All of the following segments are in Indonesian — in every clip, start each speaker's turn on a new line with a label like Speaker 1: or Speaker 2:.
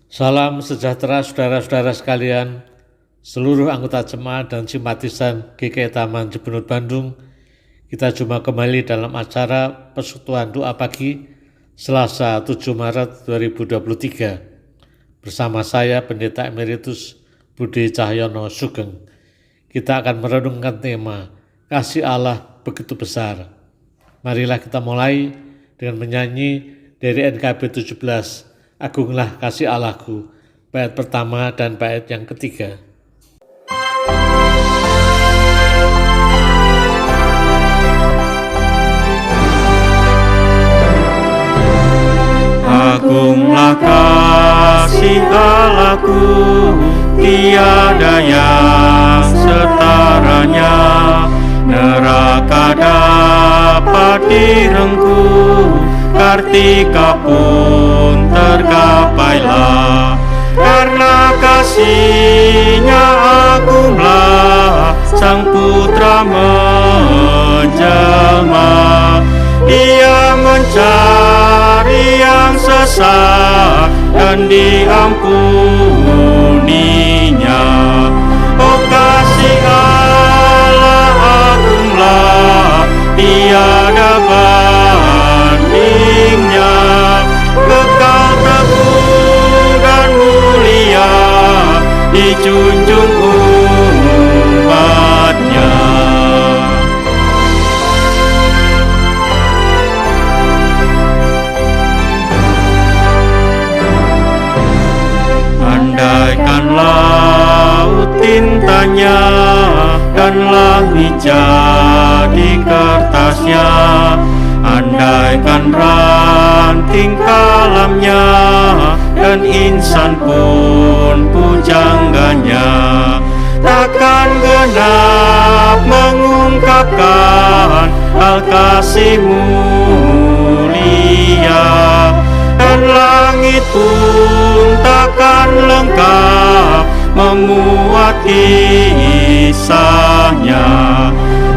Speaker 1: Salam sejahtera saudara-saudara sekalian, seluruh anggota jemaat dan simpatisan GKI Taman Cibunut Bandung. Kita jumpa kembali dalam acara Persekutuan Doa Pagi Selasa 7 Maret 2023 bersama saya Pendeta Emeritus Budi Cahyono Sugeng. Kita akan merenungkan tema Kasih Allah Begitu Besar. Marilah kita mulai dengan menyanyi dari NKB 17, Agunglah Kasih Allahku, bait pertama dan bait yang ketiga.
Speaker 2: Agunglah kasih Allahku, tiada yang setaranya. Neraka dapat direngkuh, kartika pun tergapailah. Karena kasih-Nya agunglah, Sang Putra menjelma. Dia mencari yang sesat dan diampuninya. Oh, kasih Allah agunglah, tiada bandingnya. Kekal teguh dan mulia, dijunjung umatnya. Andaikan laut tintanya dan langit jadi kertasnya, andaikan ranting kalamnya dan insan pun pujangganya, takkan genap mengungkapkan hal kasih mulia. Dan langit pun takkan lengkap memuat kisahnya.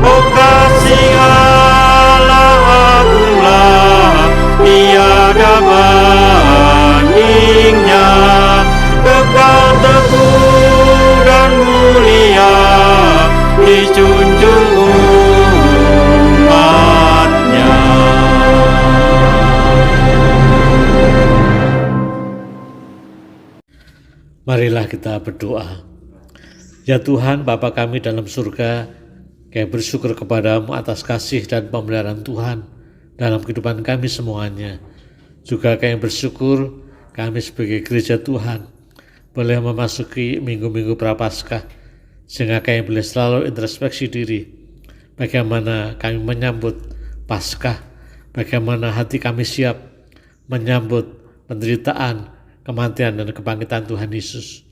Speaker 2: Oh, kasih Allah agunglah, tiada bandingnya. Kekal teguh dan mulia, dijunjung umatnya.
Speaker 1: Marilah kita berdoa. Ya Tuhan, Bapa kami dalam surga, kami bersyukur kepadamu atas kasih dan pemeliharaan Tuhan dalam kehidupan kami semuanya. Juga kami bersyukur kami sebagai gereja Tuhan boleh memasuki minggu-minggu Prapaskah, sehingga kami boleh selalu introspeksi diri. Bagaimana kami menyambut Paskah, bagaimana hati kami siap menyambut penderitaan, kematian dan kebangkitan Tuhan Yesus.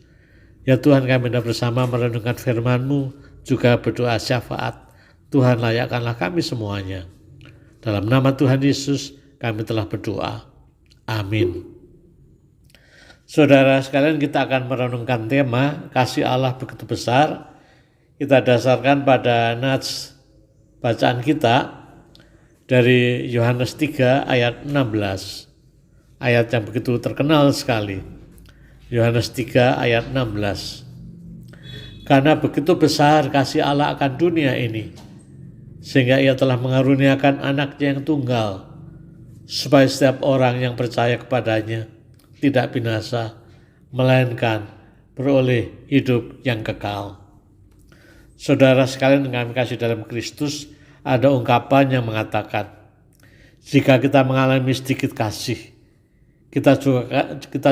Speaker 1: Ya Tuhan, kami hendak bersama merenungkan firman-Mu, juga berdoa syafaat. Tuhan, layakkanlah kami semuanya. Dalam nama Tuhan Yesus kami telah berdoa. Amin. Saudara sekalian, kita akan merenungkan tema Kasih Allah Begitu Besar. Kita dasarkan pada nats bacaan kita dari Yohanes 3 ayat 16. Ayat yang begitu terkenal sekali. Yohanes 3 ayat 16. Karena begitu besar kasih Allah akan dunia ini, sehingga ia telah mengaruniakan anaknya yang tunggal, supaya setiap orang yang percaya kepadanya tidak binasa, melainkan beroleh hidup yang kekal. Saudara sekalian yang kami kasih dalam Kristus, ada ungkapan yang mengatakan, jika kita mengalami sedikit kasih, kita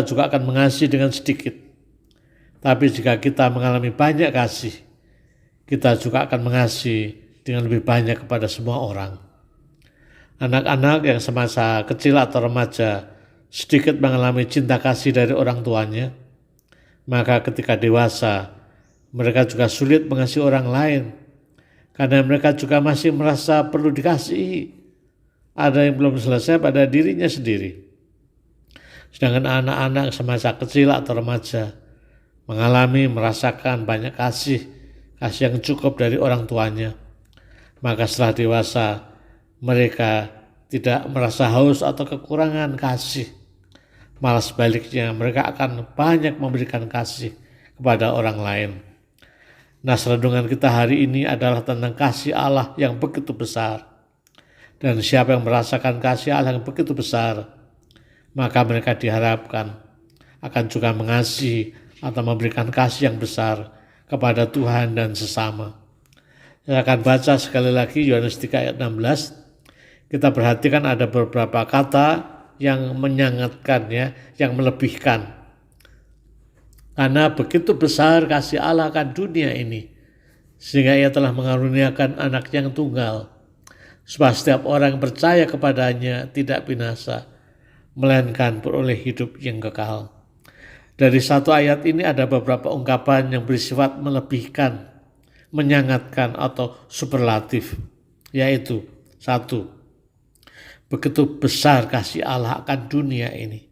Speaker 1: juga akan mengasihi dengan sedikit. Tapi jika kita mengalami banyak kasih, kita juga akan mengasihi dengan lebih banyak kepada semua orang. Anak-anak yang semasa kecil atau remaja sedikit mengalami cinta kasih dari orang tuanya, maka ketika dewasa mereka juga sulit mengasihi orang lain, karena mereka juga masih merasa perlu dikasihi. Ada yang belum selesai pada dirinya sendiri. Sedangkan anak-anak semasa kecil atau remaja merasakan banyak kasih yang cukup dari orang tuanya. Maka setelah dewasa, mereka tidak merasa haus atau kekurangan kasih. Malah sebaliknya, mereka akan banyak memberikan kasih kepada orang lain. Nah, renungan kita hari ini adalah tentang kasih Allah yang begitu besar. Dan siapa yang merasakan kasih Allah yang begitu besar, maka mereka diharapkan akan juga mengasihi atau memberikan kasih yang besar kepada Tuhan dan sesama. Saya akan baca sekali lagi Yohanes 3 ayat 16. Kita perhatikan ada beberapa kata yang menyangatkan, yang melebihkan. Karena begitu besar kasih Allah akan dunia ini, sehingga ia telah mengaruniakan anak yang tunggal, supaya setiap orang yang percaya kepadanya tidak binasa, melainkan beroleh hidup yang kekal. Dari satu ayat ini ada beberapa ungkapan yang bersifat melebihkan, menyangatkan atau superlatif, yaitu satu, begitu besar kasih Allah akan dunia ini.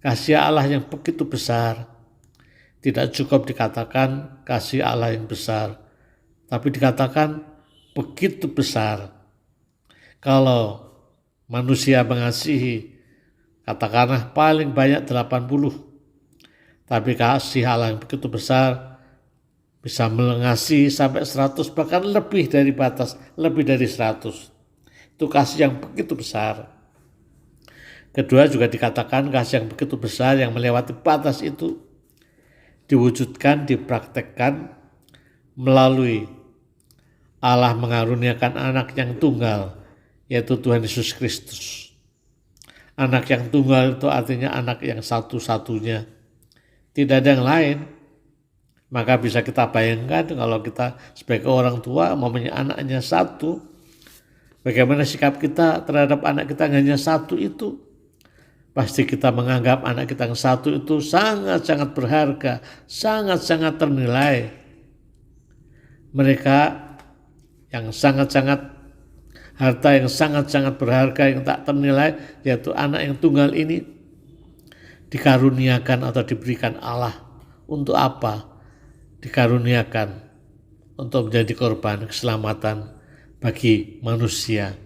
Speaker 1: Kasih Allah yang begitu besar, tidak cukup dikatakan kasih Allah yang besar, tapi dikatakan begitu besar. Kalau manusia mengasihi, katakanlah paling banyak 80, tapi kasih Allah yang begitu besar bisa mengasihi sampai 100, bahkan lebih dari batas, lebih dari 100. Itu kasih yang begitu besar. Kedua, juga dikatakan kasih yang begitu besar yang melewati batas itu diwujudkan, dipraktekkan melalui Allah mengaruniakan anak yang tunggal, yaitu Tuhan Yesus Kristus. Anak yang tunggal itu artinya anak yang satu-satunya, tidak ada yang lain. Maka bisa kita bayangkan kalau kita sebagai orang tua mempunyai anaknya satu, bagaimana sikap kita terhadap anak kita yang hanya satu itu? Pasti kita menganggap anak kita yang satu itu sangat-sangat berharga, sangat-sangat ternilai. Mereka yang sangat-sangat, harta yang sangat-sangat berharga yang tak ternilai, yaitu anak yang tunggal ini, dikaruniakan atau diberikan Allah. Untuk apa? Dikaruniakan untuk menjadi korban keselamatan bagi manusia.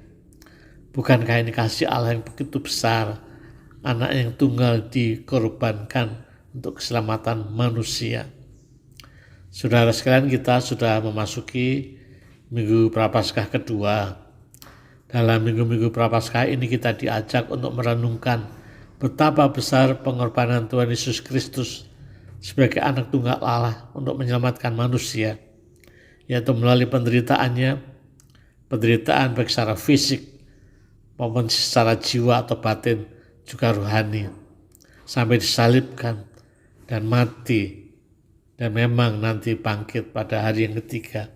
Speaker 1: Bukankah ini kasih Allah yang begitu besar? Anak yang tunggal dikorbankan untuk keselamatan manusia. Saudara sekalian, kita sudah memasuki Minggu Prapaskah kedua. Dalam minggu-minggu Prapaskah ini kita diajak untuk merenungkan betapa besar pengorbanan Tuhan Yesus Kristus sebagai anak tunggal Allah untuk menyelamatkan manusia, yaitu melalui penderitaan baik secara fisik maupun secara jiwa atau batin, juga rohani, sampai disalibkan dan mati, dan memang nanti bangkit pada hari yang ketiga.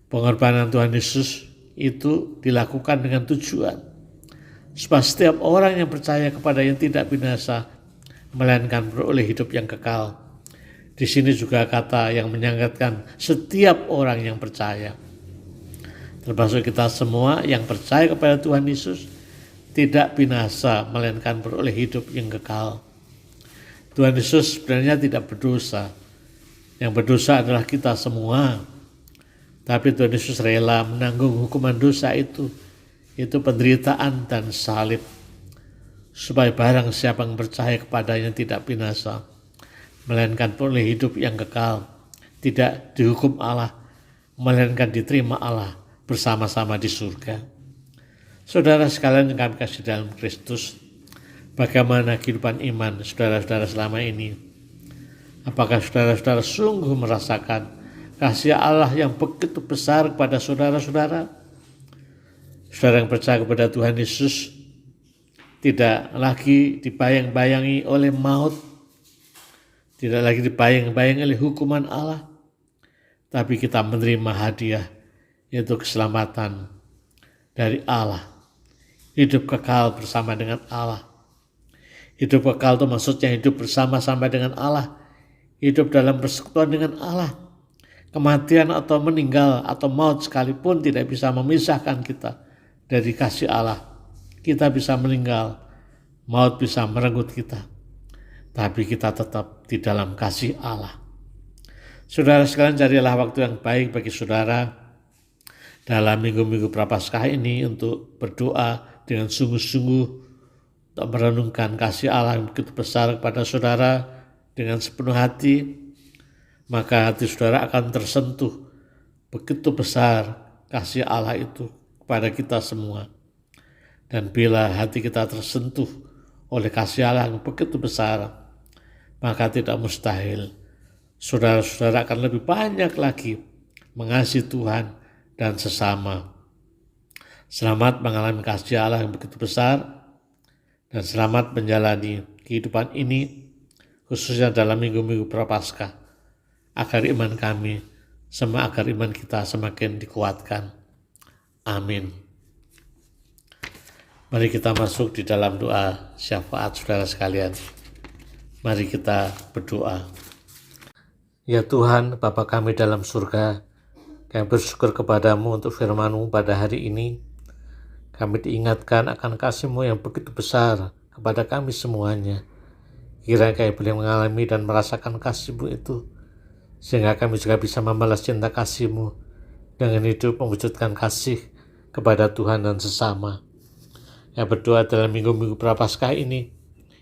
Speaker 1: Pengorbanan Tuhan Yesus itu dilakukan dengan tujuan supaya setiap orang yang percaya kepadanya tidak binasa, melainkan beroleh hidup yang kekal. Di sini juga kata yang menyangatkan setiap orang yang percaya, termasuk kita semua yang percaya kepada Tuhan Yesus, tidak binasa, melainkan beroleh hidup yang kekal. Tuhan Yesus sebenarnya tidak berdosa. Yang berdosa adalah kita semua. Tapi Tuhan Yesus rela menanggung hukuman dosa itu penderitaan dan salib, supaya barang siapa yang percaya kepadanya tidak binasa, melainkan beroleh hidup yang kekal, tidak dihukum Allah, melainkan diterima Allah bersama-sama di surga. Saudara sekalian yang kami kasih dalam Kristus, bagaimana kehidupan iman saudara-saudara selama ini? Apakah saudara-saudara sungguh merasakan kasih Allah yang begitu besar kepada saudara-saudara? Saudara yang percaya kepada Tuhan Yesus tidak lagi dibayang-bayangi oleh maut, tidak lagi dibayang-bayangi oleh hukuman Allah, tapi kita menerima hadiah, yaitu keselamatan dari Allah. Hidup kekal bersama dengan Allah. Hidup kekal itu maksudnya hidup bersama-sama dengan Allah. Hidup dalam persekutuan dengan Allah. Kematian atau meninggal atau maut sekalipun tidak bisa memisahkan kita dari kasih Allah. Kita bisa meninggal, maut bisa merenggut kita, tapi kita tetap di dalam kasih Allah. Saudara sekalian, carilah waktu yang baik bagi saudara dalam minggu-minggu Prapaskah ini untuk berdoa dengan sungguh-sungguh untuk merenungkan kasih Allah yang begitu besar kepada saudara dengan sepenuh hati, maka hati saudara akan tersentuh. Begitu besar kasih Allah itu kepada kita semua. Dan bila hati kita tersentuh oleh kasih Allah yang begitu besar, maka tidak mustahil saudara-saudara akan lebih banyak lagi mengasihi Tuhan dan sesama. Selamat mengalami kasih Allah yang begitu besar, dan selamat menjalani kehidupan ini, khususnya dalam minggu-minggu Prapaskah, agar iman kita semakin dikuatkan. Amin. Mari kita masuk di dalam doa syafaat saudara sekalian. Mari kita berdoa. Ya Tuhan, Bapa kami dalam surga, kami bersyukur kepadamu untuk firman-Mu pada hari ini. Kami diingatkan akan kasih-Mu yang begitu besar kepada kami semuanya. Kiranya kami boleh mengalami dan merasakan kasih-Mu itu, sehingga kami juga bisa membalas cinta kasih-Mu dengan hidup mewujudkan kasih kepada Tuhan dan sesama. Yang berdoa dalam minggu-minggu Prapaskah ini,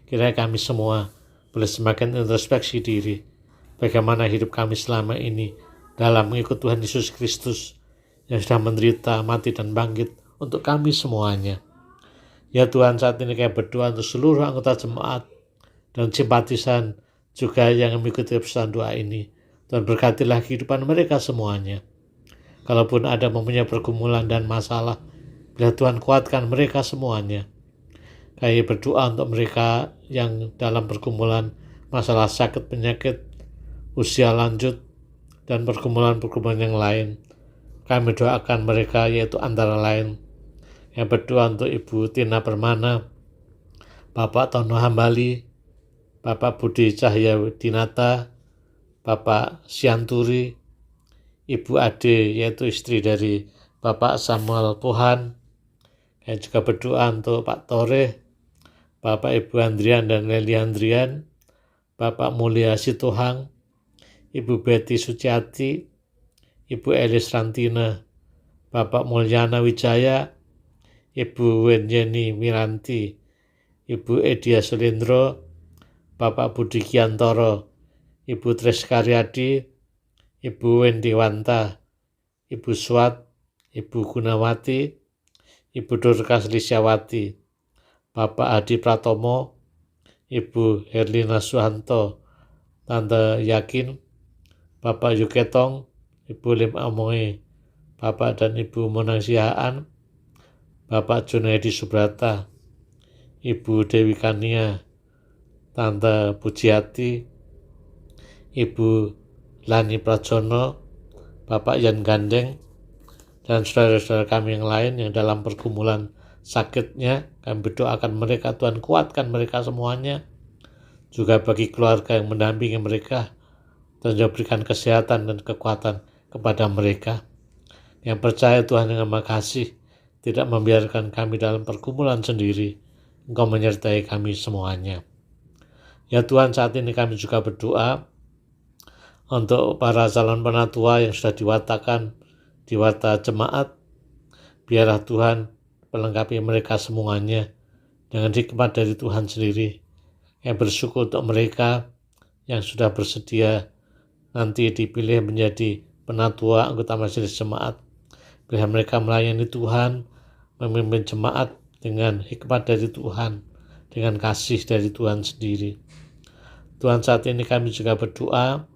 Speaker 1: kiranya kami semua boleh semakin introspeksi diri, bagaimana hidup kami selama ini dalam mengikut Tuhan Yesus Kristus yang sudah menderita, mati, dan bangkit untuk kami semuanya. Ya Tuhan, saat ini kami berdoa untuk seluruh anggota jemaat dan simpatisan juga yang mengikuti pesan doa ini. Tuhan berkatilah kehidupan mereka semuanya. Kalaupun ada mempunyai pergumulan dan masalah, biar Tuhan kuatkan mereka semuanya. Kami berdoa untuk mereka yang dalam pergumulan masalah sakit, penyakit, usia lanjut, dan pergumulan-pergumulan yang lain. Kami doakan mereka, yaitu antara lain yang berdoa untuk Ibu Tina Permana, Bapak Tono Hambali, Bapak Budi Cahya Dinata, Bapak Sianturi, Ibu Ade, yaitu istri dari Bapak Samuel Pohan. Kami juga berdoa untuk Pak Tore, Bapak Ibu Andrian dan Leli Andrian, Bapak Mulia Sitohang, Ibu Betty Suciati, Ibu Elis Rantina, Bapak Mulyana Wijaya, Ibu Wenjeni Miranti, Ibu Edia Sulindro, Bapak Budi Kiantoro, Ibu Tres Karyadi, Ibu Wendy Wanta, Ibu Swat, Ibu Gunawati, Ibu Dorcas Lisyawati, Bapak Adi Pratomo, Ibu Herlina Suhanto, Tante Yakin, Bapak Yuketong, Ibu Lim Amoe, Bapak dan Ibu Monang Sihaan, Bapak Junaidi Subrata, Ibu Dewi Kania, Tante Pujiati, Ibu Lani Prajono, Bapak Yan Gandeng, dan saudara-saudara kami yang lain yang dalam pergumulan sakitnya. Kami berdoakan mereka, Tuhan kuatkan mereka semuanya. Juga bagi keluarga yang mendampingi mereka, Tuhan juga berikan kesehatan dan kekuatan kepada mereka. Yang percaya Tuhan dengan makasih, tidak membiarkan kami dalam pergumulan sendiri. Engkau menyertai kami semuanya. Ya Tuhan, saat ini kami juga berdoa untuk para calon penatua yang sudah diwatakan di warta jemaat. Biarlah Tuhan melengkapi mereka semuanya dengan hikmat dari Tuhan sendiri. Yang bersyukur untuk mereka yang sudah bersedia nanti dipilih menjadi penatua anggota majelis jemaat. Biarlah mereka melayani Tuhan, memimpin jemaat dengan hikmat dari Tuhan, dengan kasih dari Tuhan sendiri. Tuhan, saat ini kami juga berdoa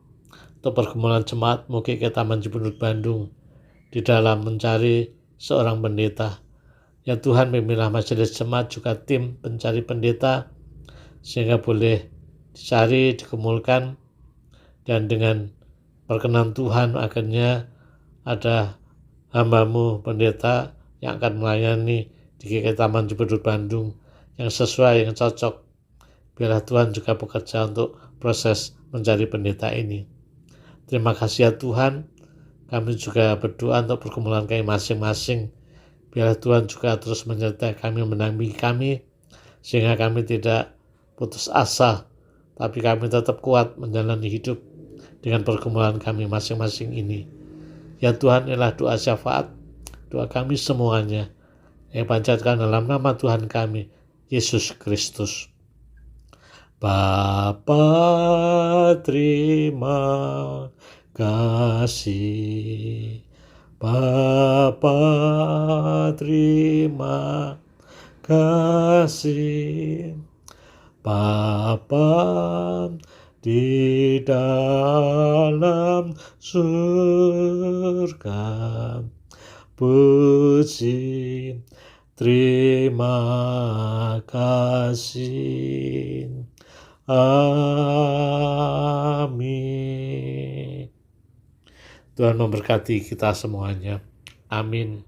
Speaker 1: untuk pergumulan jemaat MUGIK Taman Cipunut Bandung di dalam mencari seorang pendeta. Ya Tuhan, pimpinlah majelis jemaat juga tim pencari pendeta, sehingga boleh dicari, dikumpulkan, dan dengan perkenan Tuhan akhirnya ada hamba-Mu pendeta yang akan melayani di GKI Taman Cipunut Bandung yang sesuai, yang cocok. Biarlah Tuhan juga bekerja untuk proses mencari pendeta ini. Terima kasih ya Tuhan. Kami juga berdoa untuk pergumulan kami masing-masing. Biarlah Tuhan juga terus menyertai kami, mendampingi kami, sehingga kami tidak putus asa, tapi kami tetap kuat menjalani hidup dengan pergumulan kami masing-masing ini. Ya Tuhan, inilah doa syafaat, doa kami semuanya yang panjatkan dalam nama Tuhan kami, Yesus Kristus. Bapa, terima kasih. Bapa, terima kasih. Bapa di dalam surga, puji, terima kasih. Amin. Tuhan memberkati kita semuanya. Amin.